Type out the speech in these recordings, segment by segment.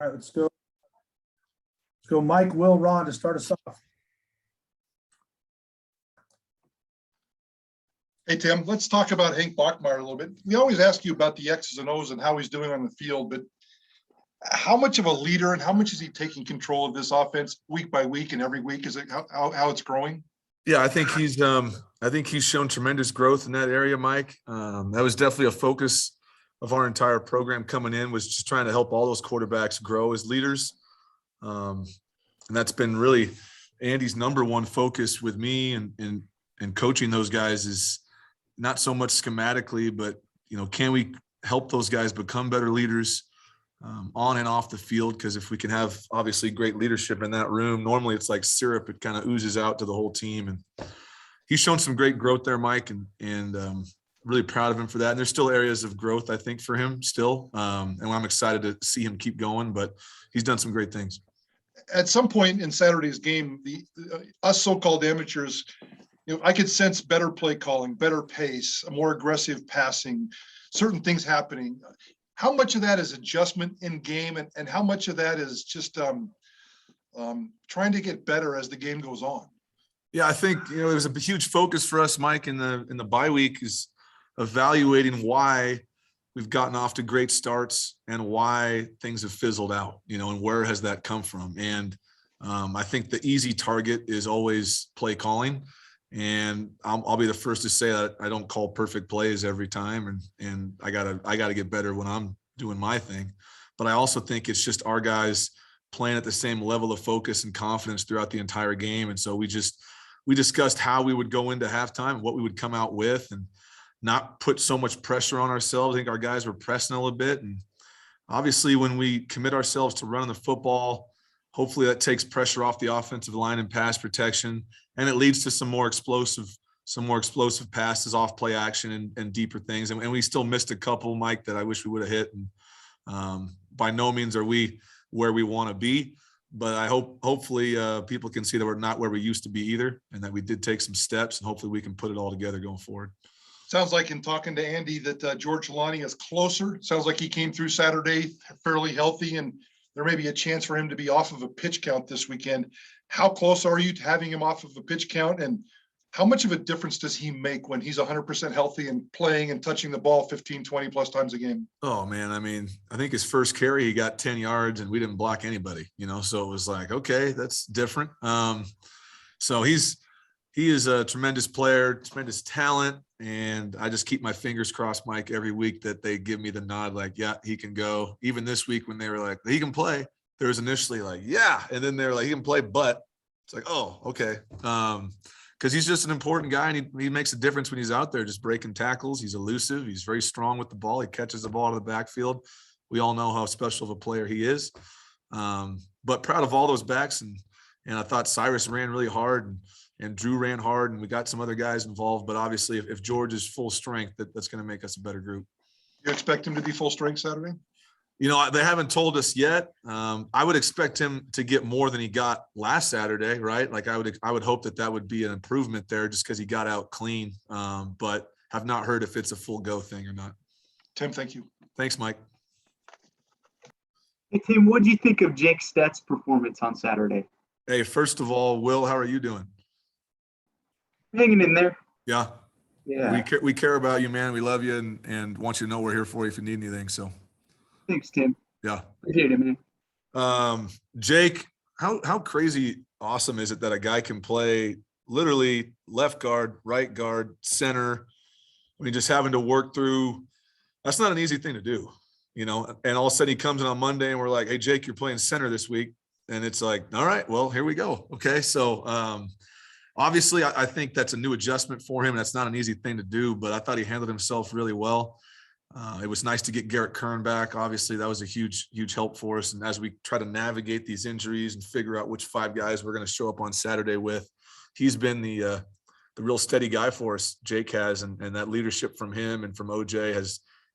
All right, let's go. Let's go Mike, Will, Ron to start us off. Hey, Tim, let's talk about Hank Bachman a little bit. We always ask you about the X's and O's and how he's doing on the field, but how much of a leader and how much is he taking control of this offense week by week and every week? Is it how it's growing? Yeah, I think he's shown tremendous growth in that area, Mike. That was definitely a focus of our entire program coming in, was just trying to help all those quarterbacks grow as leaders. And that's been really Andy's number one focus with me and coaching those guys, is not so much schematically, but, can we help those guys become better leaders on and off the field? Because if we can have obviously great leadership in that room, normally it's like syrup. It kind of oozes out to the whole team. And he's shown some great growth there, Mike, and really proud of him for that. And there's still areas of growth, I think, for him still. And I'm excited to see him keep going, but he's done some great things. At some point in Saturday's game, us so-called amateurs, I could sense better play calling, better pace, a more aggressive passing, certain things happening. How much of that is adjustment in game, and how much of that is just trying to get better as the game goes on? Yeah, I think it was a huge focus for us, Mike, in the bye week, is evaluating why we've gotten off to great starts and why things have fizzled out, and where has that come from? And I think the easy target is always play calling. And I'll be the first to say that I don't call perfect plays every time, and I gotta get better when I'm doing my thing. But I also think it's just our guys playing at the same level of focus and confidence throughout the entire game. And so we discussed how we would go into halftime, what we would come out with, and not put so much pressure on ourselves. I think our guys were pressing a little bit, and obviously when we commit ourselves to running the football, hopefully that takes pressure off the offensive line and pass protection, and it leads to some more explosive passes off play action and deeper things. And we still missed a couple, Mike, that I wish we would have hit. And by no means are we where we want to be, but hopefully people can see that we're not where we used to be either, and that we did take some steps, and hopefully we can put it all together going forward. Sounds like, in talking to Andy, that George Jelani is closer. Sounds like he came through Saturday fairly healthy, and there may be a chance for him to be off of a pitch count this weekend. How close are you to having him off of a pitch count, and how much of a difference does he make when he's 100% healthy and playing and touching the ball 15, 20 plus times a game? Oh man. I mean, I think his first carry, he got 10 yards and we didn't block anybody, so it was like, okay, that's different. So he is a tremendous player, tremendous talent. And I just keep my fingers crossed, Mike, every week that they give me the nod, like, yeah, he can go. Even this week when they were like, he can play, there was initially like, yeah. And then they're like, he can play, but it's like, oh, okay. Because he's just an important guy, and he makes a difference when he's out there just breaking tackles. He's elusive. He's very strong with the ball. He catches the ball out of the backfield. We all know how special of a player he is. But proud of all those backs. And I thought Cyrus ran really hard, and Drew ran hard, and we got some other guys involved. But obviously, if George is full strength, that's going to make us a better group. You expect him to be full strength Saturday? They haven't told us yet. I would expect him to get more than he got last Saturday, right? Like I would hope that would be an improvement there, just because he got out clean. But have not heard if it's a full go thing or not. Tim, thank you. Thanks, Mike. Hey, Tim, what did you think of Jake Stett's performance on Saturday? Hey, first of all, Will, how are you doing? Hanging in there. Yeah. Yeah. We care about you, man. We love you, and want you to know we're here for you if you need anything. So. Thanks, Tim. Yeah. Appreciate it, man. Jake, how crazy awesome is it that a guy can play literally left guard, right guard, center? I mean, just having to work through, that's not an easy thing to do, and all of a sudden he comes in on Monday and we're like, hey, Jake, you're playing center this week. And it's like, all right, well, here we go. Okay. So obviously I think that's a new adjustment for him. That's not an easy thing to do, but I thought he handled himself really well. It was nice to get Garrett Kern back. Obviously, that was a huge help for us. And as we try to navigate these injuries and figure out which 5 guys we're going to show up on Saturday with, he's been the real steady guy for us, Jake has. And that leadership from him and from OJ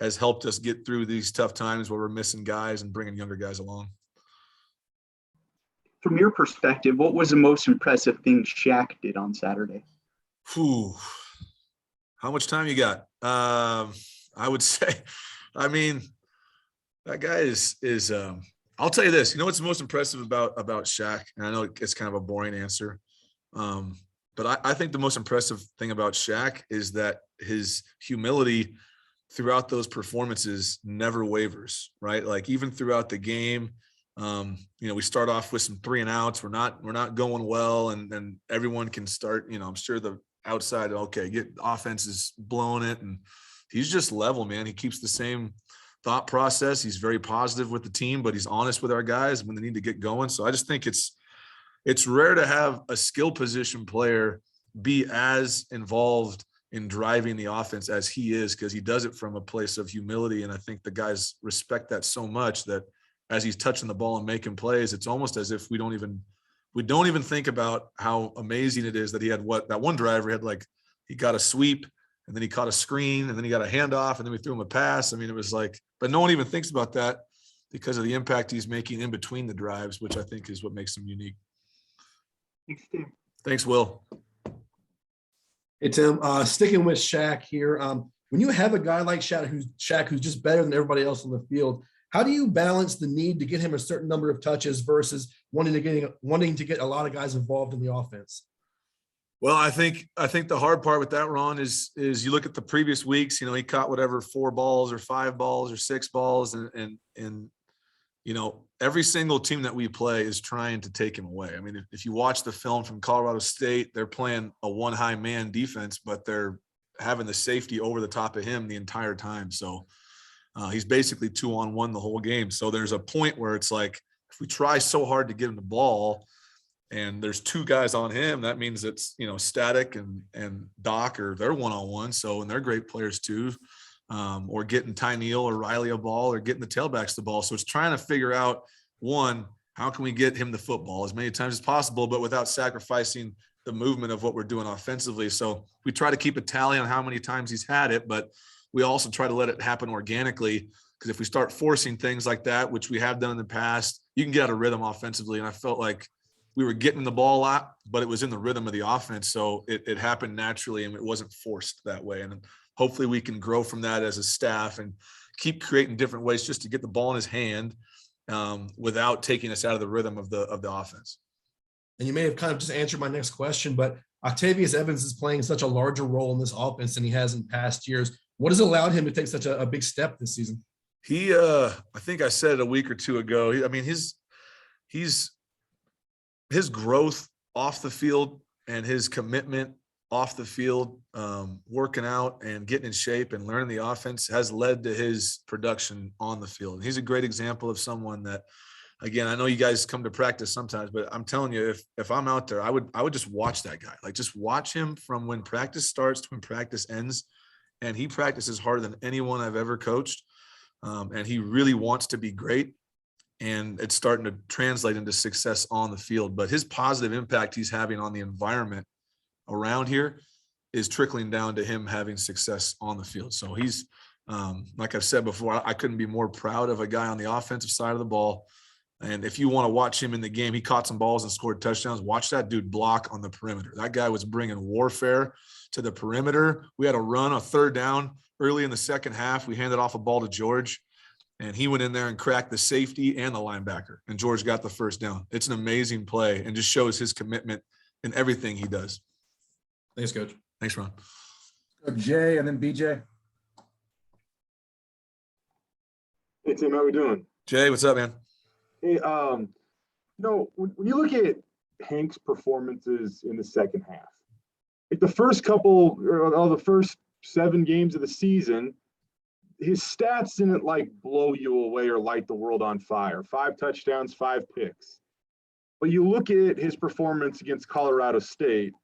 has helped us get through these tough times where we're missing guys and bringing younger guys along. From your perspective, what was the most impressive thing Shaq did on Saturday? How much time you got? I would say, I mean, that guy is I'll tell you this. You know what's the most impressive about Shaq? And I know it's kind of a boring answer, but I think the most impressive thing about Shaq is that his humility throughout those performances never wavers, right? Like even throughout the game, we start off with some 3 and outs. We're not going well, and everyone can start. I'm sure the outside, get offense is blowing it, and he's just level, man. He keeps the same thought process. He's very positive with the team, but he's honest with our guys when they need to get going. So I just think it's rare to have a skill position player be as involved in driving the offense as he is, because he does it from a place of humility. And I think the guys respect that so much that as he's touching the ball and making plays, it's almost as if we don't even think about how amazing it is that he had that one driver had, he got a sweep and then he caught a screen and then he got a handoff and then we threw him a pass. I mean, it was but no one even thinks about that because of the impact he's making in between the drives, which I think is what makes him unique. Thanks, Tim. Thanks, Will. Hey, Tim, sticking with Shaq here. When you have a guy like Shaq who's just better than everybody else on the field, how do you balance the need to get him a certain number of touches versus wanting to get a lot of guys involved in the offense? Well, I think the hard part with that, Ron, is you look at the previous weeks. He caught whatever 4 balls or 5 balls or 6 balls, and every single team that we play is trying to take him away. I mean, if you watch the film from Colorado State, they're playing a 1 high man defense, but they're having the safety over the top of him the entire time. So he's basically 2-on-1 the whole game. So there's a point where it's like, if we try so hard to get him the ball and there's 2 guys on him, that means it's, Static and Doc, or they're 1-on-1. So, and they're great players too. Or getting Ty Neal or Riley a ball, or getting the tailbacks the ball. So it's trying to figure out, one, how can we get him the football as many times as possible, but without sacrificing the movement of what we're doing offensively. So we try to keep a tally on how many times he's had it, but we also try to let it happen organically, because if we start forcing things like that, which we have done in the past, you can get out of rhythm offensively. And I felt like we were getting the ball a lot, but it was in the rhythm of the offense. So it happened naturally and it wasn't forced that way. And hopefully we can grow from that as a staff and keep creating different ways just to get the ball in his hand without taking us out of the rhythm of the offense. And you may have kind of just answered my next question, but Octavius Evans is playing such a larger role in this offense than he has in past years. What has allowed him to take such a big step this season? He, I think I said it a week or 2 ago. His growth off the field and his commitment off the field, working out and getting in shape and learning the offense has led to his production on the field. And he's a great example of someone that, again, I know you guys come to practice sometimes, but I'm telling you, if I'm out there, I would just watch that guy. Just watch him from when practice starts to when practice ends. And he practices harder than anyone I've ever coached. And he really wants to be great. And it's starting to translate into success on the field. But his positive impact he's having on the environment around here is trickling down to him having success on the field. So he's, like I've said before, I couldn't be more proud of a guy on the offensive side of the ball. And if you want to watch him in the game, he caught some balls and scored touchdowns. Watch that dude block on the perimeter. That guy was bringing warfare to the perimeter. We had a run, a 3rd down early in the second half. We handed off a ball to George, and he went in there and cracked the safety and the linebacker, and George got the 1st down. It's an amazing play and just shows his commitment in everything he does. Thanks, Coach. Thanks, Ron. Jay and then BJ. Hey, Tim, how we doing? Jay, what's up, man? Hey, when you look at Hank's performances in the second half, like the first 7 games of the season, his stats didn't blow you away or light the world on fire. 5 touchdowns, 5 picks. But you look at his performance against Colorado State,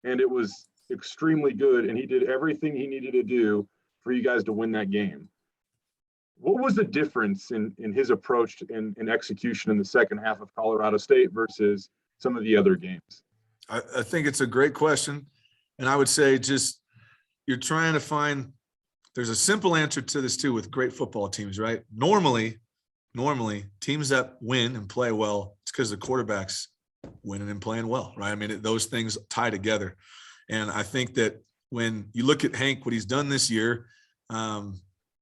and it was extremely good, and he did everything he needed to do for you guys to win that game. What was the difference in his approach and execution in the second half of Colorado State versus some of the other games? I think it's a great question. And I would say just you're trying to find – there's a simple answer to this too with great football teams, right? Normally, teams that win and play well, it's because the quarterback's winning and playing well, right? I mean, those things tie together. And I think that when you look at Hank, what he's done this year,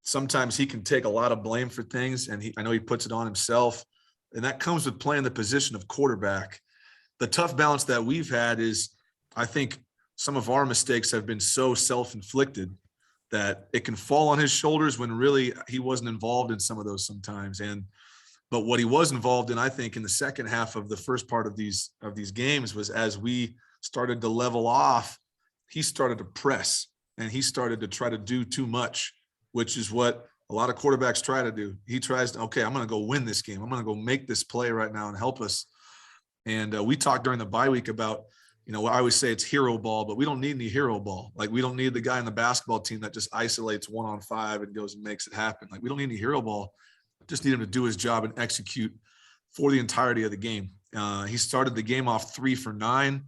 sometimes he can take a lot of blame for things, and I know he puts it on himself. and that comes with playing the position of quarterback. The tough balance that we've had is, I think some of our mistakes have been so self-inflicted that it can fall on his shoulders when really he wasn't involved in some of those sometimes. But what he was involved in, I think, in the second half of the first part of these games was, as we started to level off, he started to press and he started to try to do too much, which is what a lot of quarterbacks try to do. He tries to, okay, I'm going to go win this game. I'm going to go make this play right now and help us. And we talked during the bye week about, I always say it's hero ball, but we don't need any hero ball. Like, we don't need the guy in the basketball team that just isolates 1-on-5 and goes and makes it happen. Like, we don't need any hero ball. Just need him to do his job and execute for the entirety of the game. He started the game off 3 for 9,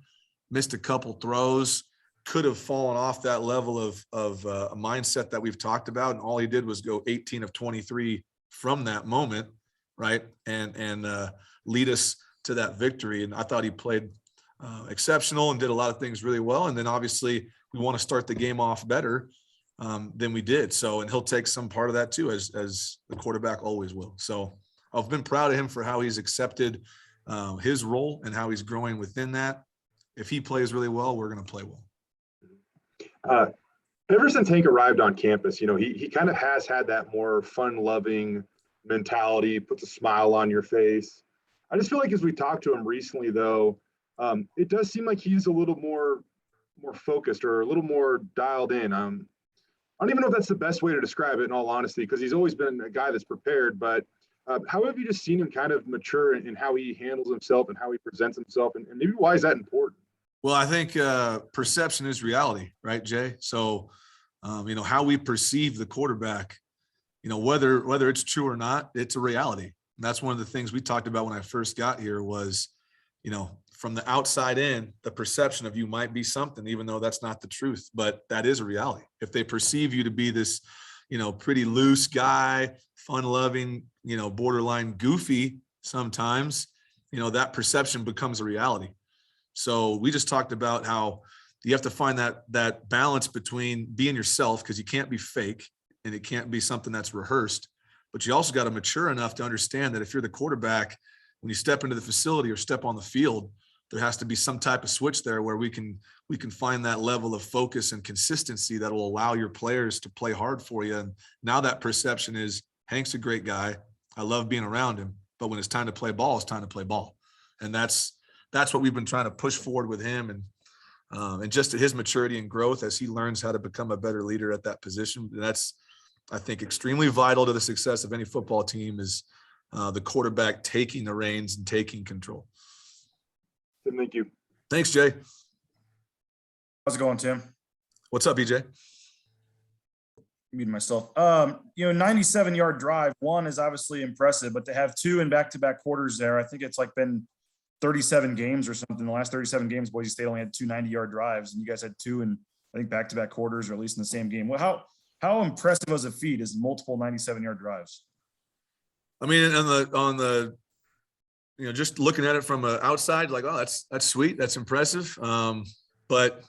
missed a couple throws, could have fallen off that level of a mindset that we've talked about. And all he did was go 18 of 23 from that moment, right? And lead us to that victory. And I thought he played exceptional and did a lot of things really well. And then obviously we want to start the game off better than we did. So, and he'll take some part of that too, as the quarterback always will. So I've been proud of him for how he's accepted his role and how he's growing within that. If he plays really well, we're going to play well. Ever since Hank arrived on campus, he kind of has had that more fun-loving mentality, puts a smile on your face. I just feel like as we talked to him recently, though, it does seem like he's a little more focused or a little more dialed in. I don't even know if that's the best way to describe it, in all honesty, because he's always been a guy that's prepared. But how have you just seen him kind of mature in how he handles himself and how he presents himself, and maybe why is that important? Well, I think perception is reality, right, Jay? So, how we perceive the quarterback, whether it's true or not, it's a reality. And that's one of the things we talked about when I first got here was, from the outside in, the perception of you might be something, even though that's not the truth, but that is a reality. If they perceive you to be this, pretty loose guy, fun-loving, borderline goofy sometimes, that perception becomes a reality. So we just talked about how you have to find that balance between being yourself, because you can't be fake and it can't be something that's rehearsed, but you also got to mature enough to understand that if you're the quarterback, when you step into the facility or step on the field, there has to be some type of switch there where we can find that level of focus and consistency that will allow your players to play hard for you. And now that perception is, Hank's a great guy. I love being around him, but when it's time to play ball, it's time to play ball. And that's what we've been trying to push forward with him, and just his maturity and growth as he learns how to become a better leader at that position. That's, I think, extremely vital to the success of any football team is the quarterback taking the reins and taking control. Thank you. Thanks, Jay. How's it going, Tim? What's up, EJ? Muting myself. 97-yard drive. One is obviously impressive, but to have 2 in back-to-back quarters there, I think it's like been 37 games or something. The last 37 games, Boise State only had 2 90-yard drives, and you guys had 2 in, I think, back-to-back quarters, or at least in the same game. Well, how impressive as a feat is multiple 97-yard drives? I mean, on the just looking at it from outside, like, oh, that's sweet, that's impressive. But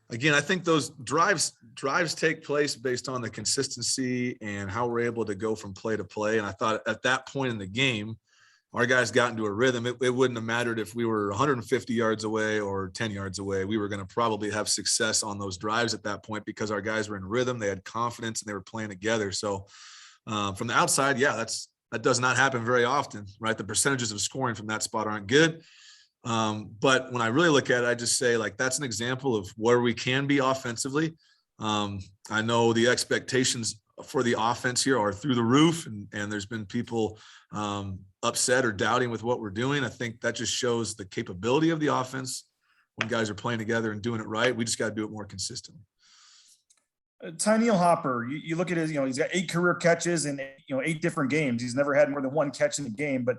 again, I think those drives take place based on the consistency and how we're able to go from play to play. And I thought at that point in the game, our guys got into a rhythm. It wouldn't have mattered if we were 150 yards away or 10 yards away. We were going to probably have success on those drives at that point because our guys were in rhythm. They had confidence and they were playing together. So from the outside, yeah, that does not happen very often, right? The percentages of scoring from that spot aren't good. But when I really look at it, I just say, like, that's an example of where we can be offensively. I know the expectations for the offense here are through the roof, and there's been people upset or doubting with what we're doing. I think that just shows the capability of the offense when guys are playing together and doing it right. We just got to do it more consistently. Tyneil Hopper, you look at his, he's got 8 career catches in 8 different games. He's never had more than 1 catch in the game, but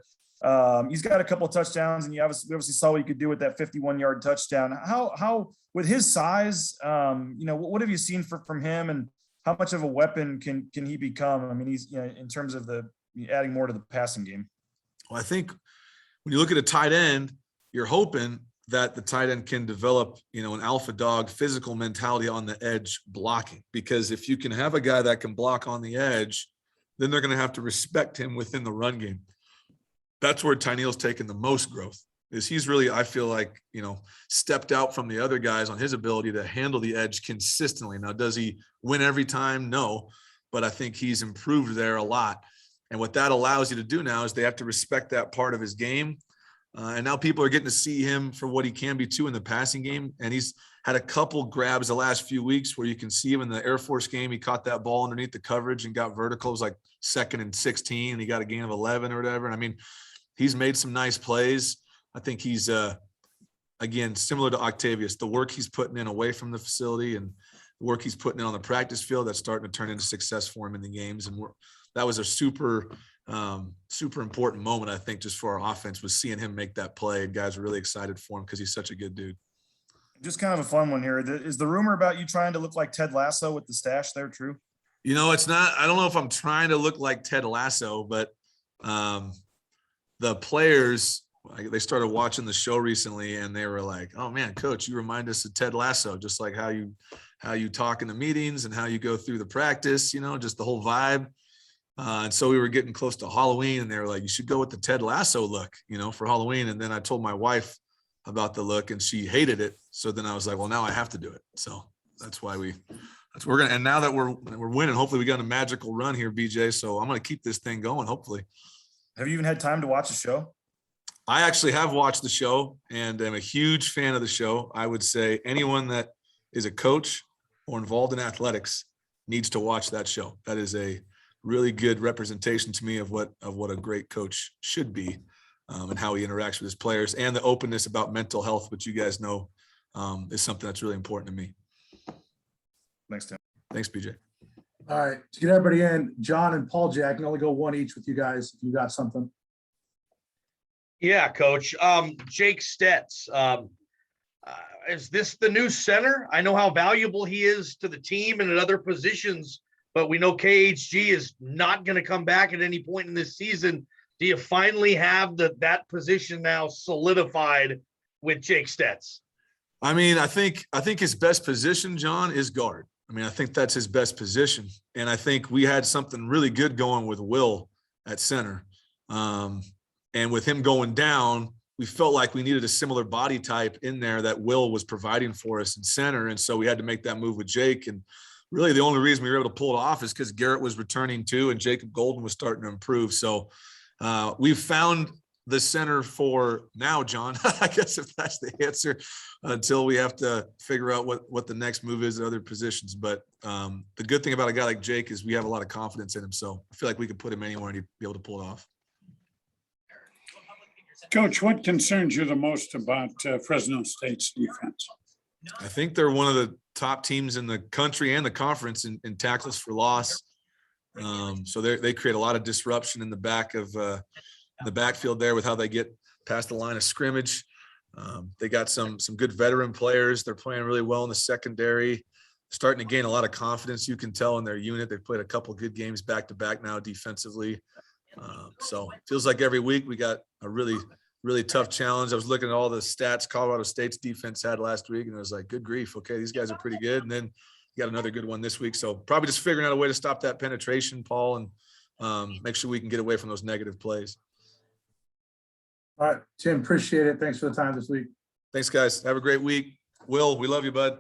he's got a couple of touchdowns, and we obviously saw what he could do with that 51-yard touchdown. How with his size, what have you seen from him, and how much of a weapon can he become? I mean, he's in terms of adding more to the passing game. Well, I think when you look at a tight end, you're hoping that the tight end can develop, an alpha dog physical mentality on the edge blocking, because if you can have a guy that can block on the edge, then they're going to have to respect him within the run game. that's where Tyneal's taken the most growth. Is he's really, I feel like, stepped out from the other guys on his ability to handle the edge consistently. Now, does he win every time? No, but I think he's improved there a lot. And what that allows you to do now is they have to respect that part of his game. And now people are getting to see him for what he can be too in the passing game. And he's had a couple grabs the last few weeks where you can see him in the Air Force game. He caught that ball underneath the coverage and got vertical. It was like 2nd and 16, and he got a gain of 11 or whatever. And I mean, he's made some nice plays. I think he's, again, similar to Octavius, the work he's putting in away from the facility and the work he's putting in on the practice field, that's starting to turn into success for him in the games. And that was a super important moment, I think, just for our offense, was seeing him make that play. And guys were really excited for him because he's such a good dude. Just kind of a fun one here. Is the rumor about you trying to look like Ted Lasso with the stash there true? It's not, I don't know if I'm trying to look like Ted Lasso, but the players, they started watching the show recently and they were like, "Oh man, coach, you remind us of Ted Lasso, just like how you talk in the meetings and how you go through the practice, just the whole vibe." And so we were getting close to Halloween and they were like, "You should go with the Ted Lasso look, for Halloween." And then I told my wife about the look and she hated it. So then I was like, well, now I have to do it. So that's why we're going to, and now that we're winning, hopefully we got a magical run here, BJ. So I'm going to keep this thing going, hopefully. Have you even had time to watch the show? I actually have watched the show and I'm a huge fan of the show. I would say anyone that is a coach or involved in athletics needs to watch that show. That is a really good representation to me of what a great coach should be, and how he interacts with his players, and the openness about mental health, which you guys know is something that's really important to me. Thanks, Tim. Thanks, BJ. All right, to get everybody in, John and Paul Jack can only go one each with you guys if you got something. Yeah, coach. Jake Stetz. Is this the new center? I know how valuable he is to the team and at other positions, but we know KHG is not going to come back at any point in this season. Do you finally have that position now solidified with Jake Stetz? I mean, I think his best position, John, is guard. I mean, I think that's his best position. And I think we had something really good going with Will at center. And with him going down, we felt like we needed a similar body type in there that Will was providing for us in center. And so we had to make that move with Jake. And really the only reason we were able to pull it off is because Garrett was returning too, and Jacob Golden was starting to improve. So we've found the center for now, John, I guess, if that's the answer, until we have to figure out what the next move is at other positions. But the good thing about a guy like Jake is we have a lot of confidence in him. So I feel like we could put him anywhere and he'd be able to pull it off. Coach, what concerns you the most about Fresno State's defense? I think they're one of the top teams in the country and the conference in tackles for loss. So they create a lot of disruption in the back of the backfield there with how they get past the line of scrimmage. They got some good veteran players. They're playing really well in the secondary, starting to gain a lot of confidence. You can tell in their unit. They've played a couple good games back to back now defensively. So it feels like every week we got a really, really tough challenge. I was looking at all the stats Colorado State's defense had last week, and I was like, good grief. Okay, these guys are pretty good. And then you got another good one this week. So probably just figuring out a way to stop that penetration, Paul, and make sure we can get away from those negative plays. All right, Tim, appreciate it. Thanks for the time this week. Thanks, guys. Have a great week. Will, we love you, bud.